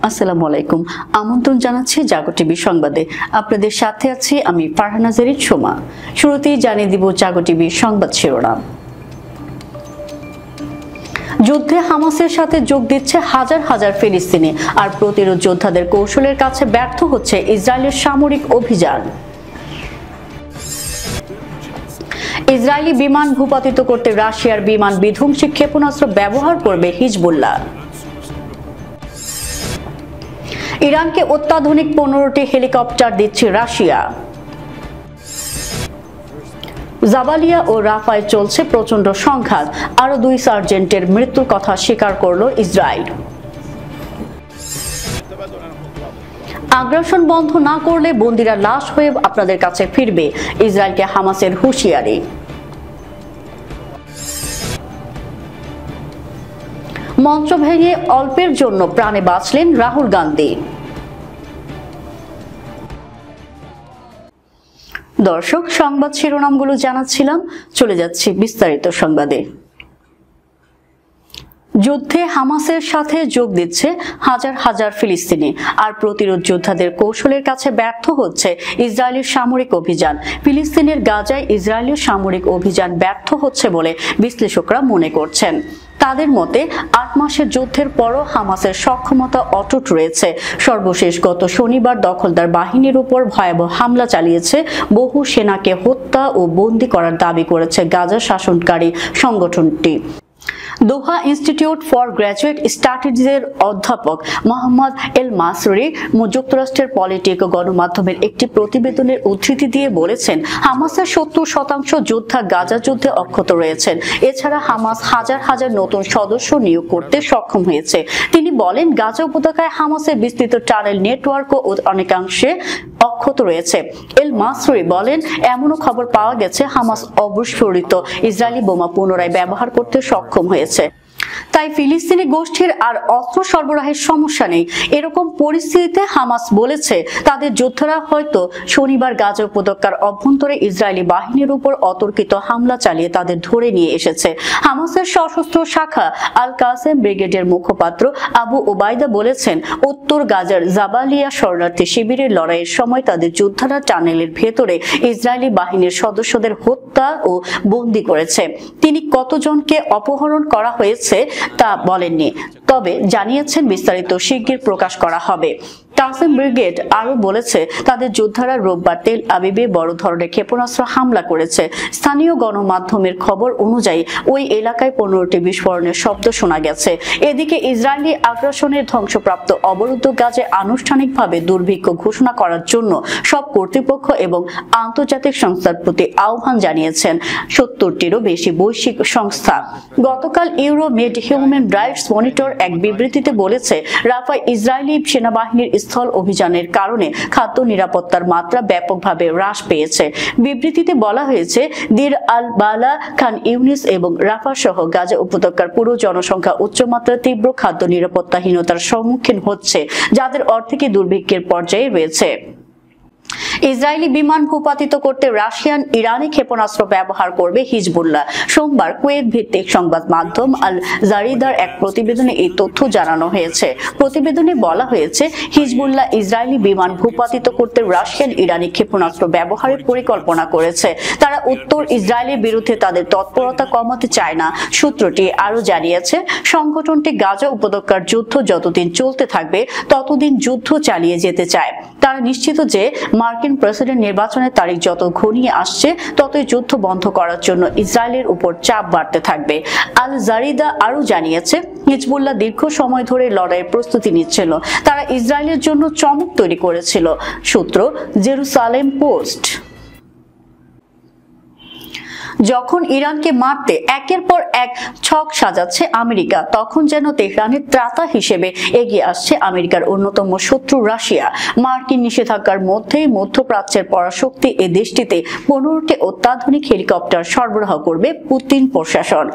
আসসালামু আলাইকুম। আমন্ত্রণ জানাচ্ছি জাগো টিভি সংবাদে। আপনাদের সাথে আছি আমি ফারহানা জেরিন সোমা। শুরুতেই জানিয়ে দিব জাগো টিভি সংবাদ শিরোনাম। যুদ্ধে হামাসের সাথে যোগ দিচ্ছে হাজার হাজার ফিলিস্তিনি, আর প্রতিরোধ যোদ্ধাদের কৌশলের কাছে ব্যর্থ হচ্ছে ইসরায়েলের সামরিক অভিযান। ইসরায়েলি বিমান ভূপাতিত করতে রাশিয়ার বিমান বিধ্বংসী ক্ষেপণাস্ত্র ব্যবহার করবে হিজবুল্লাহ। ইরানকে অত্যাধুনিক 15টি হেলিকপ্টার দিচ্ছে রাশিয়া। জাবালিয়া ও রাফায় চলছে প্রচন্ড সংঘাত, আরো 2 সার্জেন্টের মৃত্যুর কথা স্বীকার করল ইসরায়েল। আগ্রাসন বন্ধ না করলে বন্দীরা লাশ হয়ে আপনাদের কাছে ফিরবে, ইসরায়েলকে হামাসের হুঁশিয়ারি। মঞ্চ ভেঙে অল্পের জন্য প্রাণে বাঁচলেন রাহুল গান্ধী। দর্শক, সংবাদ শিরোনামগুলো জানাচ্ছিলাম, চলে যাচ্ছি বিস্তারিত সংবাদে। যুদ্ধে হামাসের সাথে যোগ দিচ্ছে হাজার হাজার ফিলিস্তিনি, আর প্রতিরোধ যোদ্ধাদের কৌশলের কাছে ব্যর্থ হচ্ছে ইসরায়েলের সামরিক অভিযান। ফিলিস্তিনের গাজায় ইসরায়েলের সামরিক অভিযান ব্যর্থ হচ্ছে বলে বিশ্লেষকরা মনে করছেন। তাদের মতে 8 মাসের যুদ্ধের পরও হামাসের সক্ষমতা অটুট রয়েছে। সর্বশেষ গত শনিবার দখলদার বাহিনীর উপর ভয়াবহ হামলা চালিয়েছে, বহু সেনাকে হত্যা ও বন্দী করার দাবি করেছে গাজা শাসনকারী সংগঠনটি। দোহা ইনস্টিটিউট ফর গ্র্যাজুয়েট স্টাডিজের অধ্যাপক মোহাম্মদ এল মাসরি যুক্তরাষ্ট্রের পলিটিক গণমাধ্যমের একটি প্রতিবেদনের উদ্ধৃতি দিয়ে বলেছেন, হামাসের 70% যোদ্ধা গাজা যুদ্ধে অক্ষত রয়েছেন। এছাড়া হামাস হাজার হাজার নতুন সদস্য নিয়োগ করতে সক্ষম হয়েছে। তিনি বলেন, গাজা উপত্যকায় হামাসের বিস্তৃত টানেল নেটওয়ার্কও অনেকাংশে অক্ষত রয়েছে। এল মাসরি বলেন, এমনও খবর পাওয়া গেছে হামাস অবিস্ফোরিত ইসরায়েলি বোমা পুনরায় ব্যবহার করতে সক্ষম হয়েছে। তাই ফিলিস্তিনি গোষ্ঠীর আর অস্ত্র সরবরাহের সমস্যা নেই। এরকম পরিস্থিতিতে হামাস বলেছে, তাদের যোদ্ধারা হয়তো শনিবার গাজা উপত্যকার অভ্যন্তরে ইসরায়েলি বাহিনীর উপর অতর্কিত হামলা চালিয়ে তাদের ধরে নিয়ে এসেছে। হামাসের সশস্ত্র শাখা আল কাসেম ব্রিগেডের মুখপাত্র আবু ওবায়দা বলেছেন, উত্তর গাজার জাবালিয়া শরণার্থী শিবিরের লড়াইয়ের সময় তাদের যোদ্ধারা টানেলের ভেতরে ইসরায়েলি বাহিনীর সদস্যদের হত্যা ও বন্দী করেছে। তিনি কতজনকে অপহরণ করা হয়েছে তা বলেননি, তবে জানিয়েছেন বিস্তারিত শিগগির প্রকাশ করা হবে। কাসেম ব্রিগেড আরো বলেছে, তাদের যোদ্ধারা রোববার তেল আবিবে বড় ধরনের ক্ষেপণাস্ত্র হামলা করেছে। স্থানীয় গণমাধ্যমের খবর অনুযায়ী ওই এলাকায় 15টি বিস্ফোরণের শব্দ শোনা গেছে। এদিকে ইসরায়েলি আগ্রাসনের ধ্বংসপ্রাপ্ত অবরুদ্ধ গাজে আনুষ্ঠানিকভাবে দুর্ভিক্ষ ঘোষণা করার জন্য সব কর্তৃপক্ষ এবং আন্তর্জাতিক সংস্থার প্রতি আহ্বান জানিয়েছেন 70টিরও বেশি বৈশ্বিক সংস্থা। গতকাল ইউরোমেড হিউম্যান রাইটস মনিটর এক বিবৃতিতে বলেছে, রাফায় ইসরায়েলি সেনাবাহিনীর স্থল অভিযানের কারণে খাদ্য নিরাপত্তার মাত্রা ব্যাপকভাবে হ্রাস পেয়েছে। বিবৃতিতে বলা হয়েছে, দির আল বালা, খান ইউনিস এবং রাফা সহ গাজা উপত্যকার পুরো জনসংখ্যা উচ্চমাত্রার তীব্র খাদ্য নিরাপত্তাহীনতার সম্মুখীন হচ্ছে, যাদের অর্ধেকই দুর্ভিক্ষের পর্যায়ে রয়েছে। ইসরায়েলি বিমান ভূপাতিত করতে রাশিয়ান ইরানি ক্ষেপণাস্ত্র ব্যবহার করবে হিজবুল্লাহ। সোমবার কুয়েত ভিত্তিক সংবাদ মাধ্যম আল জারিদার এক প্রতিবেদনে এই তথ্য জানানো হয়েছে। প্রতিবেদনে বলা হয়েছে, হিজবুল্লাহ ইসরায়েলি বিমান ভূপাতিত করতে রাশিয়ান ইরানি ক্ষেপণাস্ত্র ব্যবহারের পরিকল্পনা করেছে। তারা উত্তর ইসরায়েলের বিরুদ্ধে তাদের তৎপরতা কমাতে চায় না। সূত্রটি আরো জানিয়েছে, সংগঠনটি গাজা উপত্যকার যুদ্ধ যতদিন চলতে থাকবে ততদিন যুদ্ধ চালিয়ে যেতে চায়। তারা নিশ্চিত যে মার্কিন প্রেসিডেন্ট নির্বাচনের তারিখ যত ঘনিয়ে আসছে ততই যুদ্ধ বন্ধ করার জন্য ইসরায়েলের উপর চাপ বাড়তে থাকবে। আল জারিদা আরো জানিয়েছে, হিজবুল্লাহ দীর্ঘ সময় ধরে লড়াইয়ের প্রস্তুতি নিচ্ছিল। তারা ইসরায়েলের জন্য চমক তৈরি করেছিল। সূত্র জেরুসালেম পোস্ট। যখন ইরানকে মারতে একের পর এক ছক সাজাচ্ছে আমেরিকা, তখন যেন তেহরানের ত্রাতা হিসেবে এগিয়ে আসছে আমেরিকার অন্যতম শত্রু রাশিয়া। মার্কিন নিষেধাজ্ঞার মধ্যেই মধ্যপ্রাচ্যের পরাশক্তি এ দেশটিতে 15টি অত্যাধুনিক হেলিকপ্টার সরবরাহ করবে পুতিন প্রশাসন।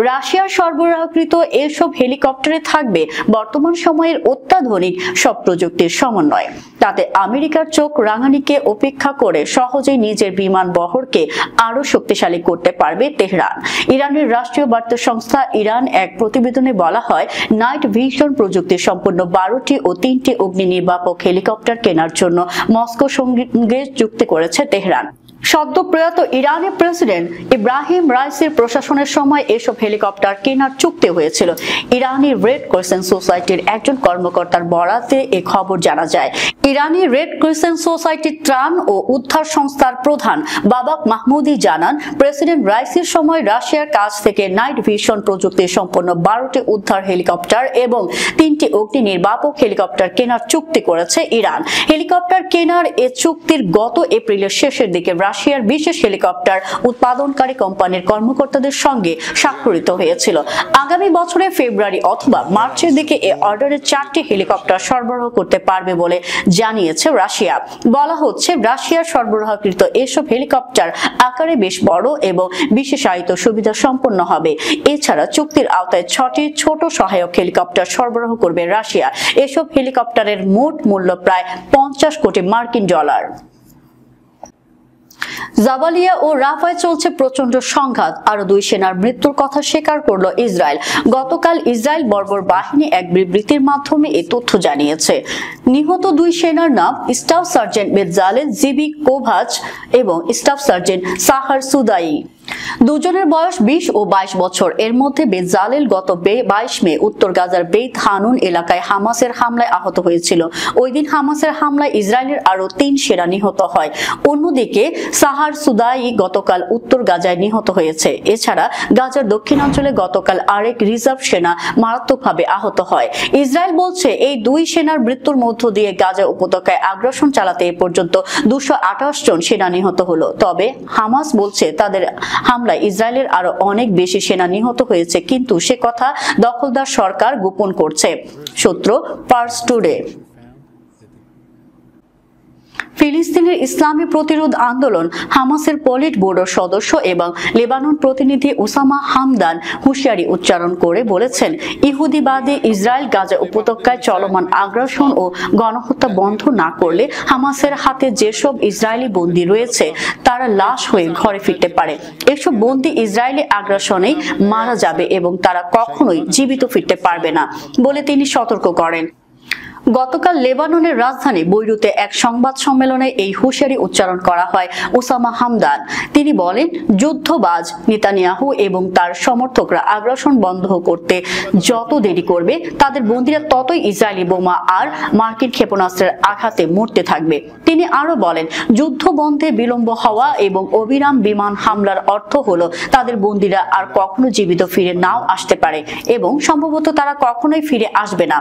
রাশিয়ার সরবরাহকৃত এসব হেলিকপ্টারে থাকবে বর্তমান সময়ের অত্যাধুনিক সব প্রযুক্তির সমন্বয়। তাতে আমেরিকার চোখ রাঙানিকে উপেক্ষা করে সহজেই নিজের বিমান বহরকে আরো শক্তিশালী করতে করতে পারবে তেহরান। ইরানের রাষ্ট্রীয় বার্তা সংস্থা ইরান এক প্রতিবেদনে বলা হয়, নাইট ভিশন প্রযুক্তি সম্পন্ন 12টি ও 3টি অগ্নি নির্বাপক হেলিকপ্টার কেনার জন্য মস্কোর সঙ্গে চুক্তি করেছে তেহরান। সদ্য প্রয়াত ইরানের প্রেসিডেন্ট ইব্রাহিম রাইসির প্রশাসনের সময় এসব হেলিকপ্টার কেনার চুক্তি হয়েছিল। ইরানি রেড ক্রিসেন্ট সোসাইটির একজন কর্মকর্তার বরাতে এ খবর জানা যায়। ইরানি রেড ক্রিসেন্ট সোসাইটির ত্রাণ ও উদ্ধার সংস্থার প্রধান বাবাক মাহমুদি জানান, প্রেসিডেন্ট রাইসির সময় রাশিয়ার কাছ থেকে নাইট ভিশন প্রযুক্তি সম্পন্ন 12টি উদ্ধার হেলিকপ্টার এবং 3টি অগ্নি নির্বাপক হেলিকপ্টার কেনার চুক্তি করেছে ইরান। হেলিকপ্টার কেনার এ চুক্তির গত এপ্রিলের শেষের দিকে রাশিয়ার বিশেষ হেলিকপ্টার উৎপাদনকারী কোম্পানির কর্মকর্তাদের সঙ্গে স্বাক্ষরিত হয়েছিল। আগামী বছরের ফেব্রুয়ারি অথবা মার্চের দিকে এ অর্ডারে 4টি হেলিকপ্টার সরবরাহ করতে পারবে বলে জানিয়েছে রাশিয়া। বলা হচ্ছে, রাশিয়ার সরবরাহকৃত এসব হেলিকপ্টার আকারে বেশ বড় এবং বিশেষায়িত সুবিধা সম্পন্ন হবে। এছাড়া চুক্তির আওতায় 6টি ছোট সহায়ক হেলিকপ্টার সরবরাহ করবে রাশিয়া। এসব হেলিকপ্টারের মোট মূল্য প্রায় 50 কোটি মার্কিন ডলার। জাবালিয়া ও রাফায় চলছে প্রচন্ড সংঘাত। আরো 2 সেনার মৃত্যুর কথা স্বীকার করল ইসরায়েল। গতকাল ইসরায়েল বর্বর বাহিনী এক বিবৃতির মাধ্যমে এই তথ্য জানিয়েছে। নিহত 2 সেনার নাম স্টাফ সার্জেন্ট বেতজালেল জিবি কোভাচ এবং স্টাফ সার্জেন্ট সাহার সুদাই। দুজনের বয়স 20 ও 22 বছর। এর মধ্যে বেতজালেল গত 22 মে উত্তর গাজার বেত হানুন এলাকায় হামাসের হামলায় আহত হয়েছিল। ওই দিন হামাসের হামলায় ইসরায়েলের আরো 3 সেনা নিহত হয়। অন্যদিকে সাহার সুদাই গতকাল উত্তর গাজায় নিহত হয়েছে। এছাড়া গাজার দক্ষিণাঞ্চলে গতকাল আরেক রিজার্ভ সেনা মারাত্মকভাবে আহত হয়। ইসরায়েল বলছে, এই 2 সেনার মৃত্যুর মধ্য দিয়ে গাজা উপত্যকায় আগ্রাসন চালাতে এ পর্যন্ত 228 জন সেনা নিহত হলো। তবে হামাস বলছে, তাদের হামলায় ইসরায়েলের আরো অনেক বেশি সেনা নিহত হয়েছে, কিন্তু সে কথা দখলদার সরকার গোপন করছে। সূত্র পার্স টুডে। ফিলিস্তিনের ইসলামী প্রতিরোধ আন্দোলন হামাসের পলিট বোর্ডের সদস্য এবং লেবানন প্রতিনিধি ওসামা হামদান হুঁশিয়ারি উচ্চারণ করে বলেছেন, ইহুদিবাদী ইসরায়েল গাজা উপত্যকায় চলমান আগ্রাসন ও গণহত্যা বন্ধ না করলে হামাসের হাতে যেসব ইসরায়েলি বন্দী রয়েছে তারা লাশ হয়ে ঘরে ফিরতে পারে। এসব বন্দী ইসরায়েলি আগ্রাসনেই মারা যাবে এবং তারা কখনোই জীবিত ফিরতে পারবে না বলে তিনি সতর্ক করেন। গতকাল লেবাননের রাজধানী বৈরুতে এক সংবাদ সম্মেলনে এই হুঁশিয়ারি উচ্চারণ করা হয় ওসামা হামদান। তিনি বলেন, যুদ্ধবাজ নেতানিয়াহু এবং তার সমর্থকরা আগ্রাসন বন্ধ করতে যত দেরি করবে, তাদের বন্দীরা ততই ইসরায়েলি বোমা আর মার্কিন ক্ষেপণাস্ত্রের আঘাতে মরতে থাকবে। তিনি আরো বলেন, যুদ্ধ বন্ধে বিলম্ব হওয়া এবং অবিরাম বিমান হামলার অর্থ হলো তাদের বন্দীরা আর কখনো জীবিত ফিরে নাও আসতে পারে এবং সম্ভবত তারা কখনোই ফিরে আসবে না।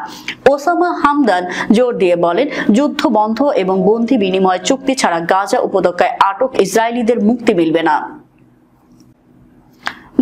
ওসামা হামদান জোর দিয়ে বলেন, যুদ্ধ বন্ধ এবং বন্দী বিনিময় চুক্তি ছাড়া গাজা উপত্যকায় আটক ইসরায়েলিদের মুক্তি মিলবে না।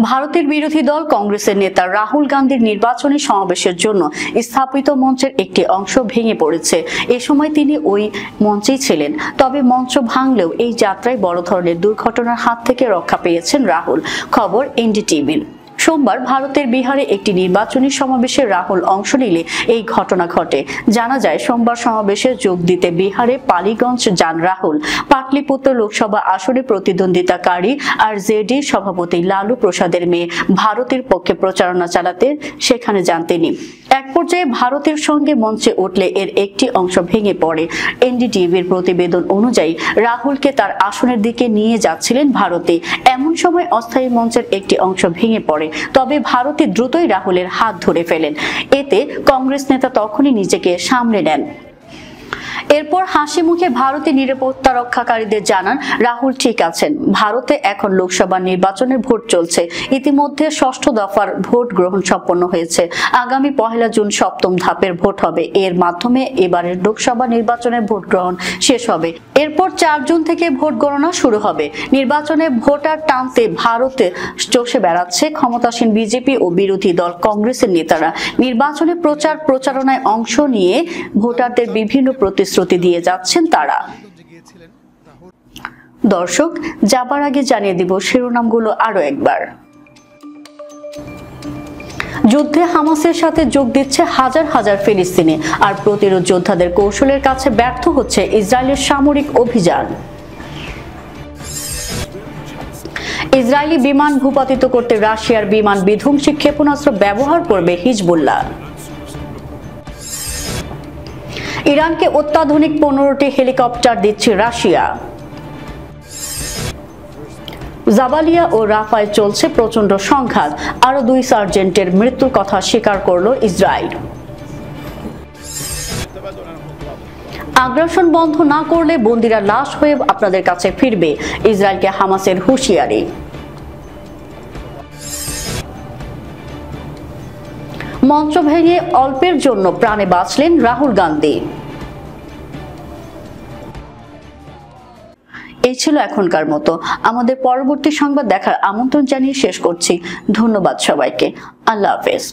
ভারতের বিরোধী দল কংগ্রেসের নেতা রাহুল গান্ধীর নির্বাচনী সমাবেশের জন্য স্থাপিত মঞ্চের একটি অংশ ভেঙে পড়েছে। এ সময় তিনি ওই মঞ্চেই ছিলেন। তবে মঞ্চ ভাঙলেও এই যাত্রায় বড় ধরনের দুর্ঘটনার হাত থেকে রক্ষা পেয়েছেন রাহুল। খবর এনডিটিভির। সোমবার ভারতের বিহারে একটি নির্বাচনী সমাবেশে রাহুল অংশ নিলে এই ঘটনা ঘটে। জানা যায়, সোমবার সমাবেশে যোগ দিতে বিহারে পালিগঞ্জ যান রাহুল। পাটলিপুত্র লোকসভা আসনে প্রতিদ্বন্দ্বিতাকারী আর জেডি সভাপতি লালু প্রসাদের মেয়ে ভারতের পক্ষে প্রচারণা চালাতে সেখানে যান তিনি। এক পর্যায়ে ভারতের সঙ্গে মঞ্চে উঠলে এর একটি অংশ ভেঙে পড়ে। এনডিটিভির প্রতিবেদন অনুযায়ী রাহুলকে তার আসনের দিকে নিয়ে যাচ্ছিলেন ভারতে। এমন সময় অস্থায়ী মঞ্চের একটি অংশ ভেঙে পড়ে। তবে ভারতে দ্রুতই রাহুলের হাত ধরে ফেলেন। এতে কংগ্রেস নেতা তখনই নিজেকে সামলে নেন। এরপর হাসি মুখে ভারতের নিরাপত্তা রক্ষাকারীদের জানান, রাহুল ঠিক আছেন। ভারতে এখন লোকসভা নির্বাচনের ভোট চলছে। ইতিমধ্যে 6ষ্ঠ দফার ভোট গ্রহণ সম্পন্ন হয়েছে। আগামী 1 জুন 7ম ধাপের ভোট হবে। এর মাধ্যমে এবারের লোকসভা নির্বাচনের ভোট গ্রহণ শেষ হবে। এরপর 4 জুন থেকে ভোট গণনা শুরু হবে। নির্বাচনে ভোটার টানতে ভারতে চষে বেড়াচ্ছে ক্ষমতাসীন বিজেপি ও বিরোধী দল কংগ্রেসের নেতারা। নির্বাচনে প্রচারণায় অংশ নিয়ে ভোটারদের বিভিন্ন প্রতিশ্রুতি দিয়ে যাচ্ছেন তারা। দর্শক, যাবার আগে জানিয়ে দিব শিরোনামগুলো আরো একবার। যুদ্ধে হামাসের সাথে যোগ দিচ্ছে হাজার হাজার ফিলিস্তিনি, আর প্রতিরোধ যোদ্ধাদের কৌশলের কাছে ব্যর্থ হচ্ছে ইসরায়েলের সামরিক অভিযান। ইসরায়েলি বিমান ভূপাতিত করতে রাশিয়ার বিমান বিধ্বংসী ক্ষেপণাস্ত্র ব্যবহার করবে হিজবুল্লাহ। ইরানকে অত্যাধুনিক 15টি হেলিকপ্টার দিচ্ছে রাশিয়া। জাবালিয়া ও রাফায় চলছে প্রচন্ড সংঘাত, আরো 2 সার্জেন্টের মৃত্যুর কথা স্বীকার করল ইসরায়েল। আগ্রাসন বন্ধ না করলে বন্দীরা লাশ হয়ে আপনাদের কাছে ফিরবে, ইসরায়েলকে হামাসের হুঁশিয়ারি। মঞ্চ ভেঙে অল্পের জন্য প্রাণে বাঁচলেন রাহুল গান্ধী। এই ছিল এখনকার মতো। আমাদের পরবর্তী সংবাদ দেখার আমন্ত্রণ জানিয়ে শেষ করছি। ধন্যবাদ সবাইকে। আল্লাহ হাফেজ।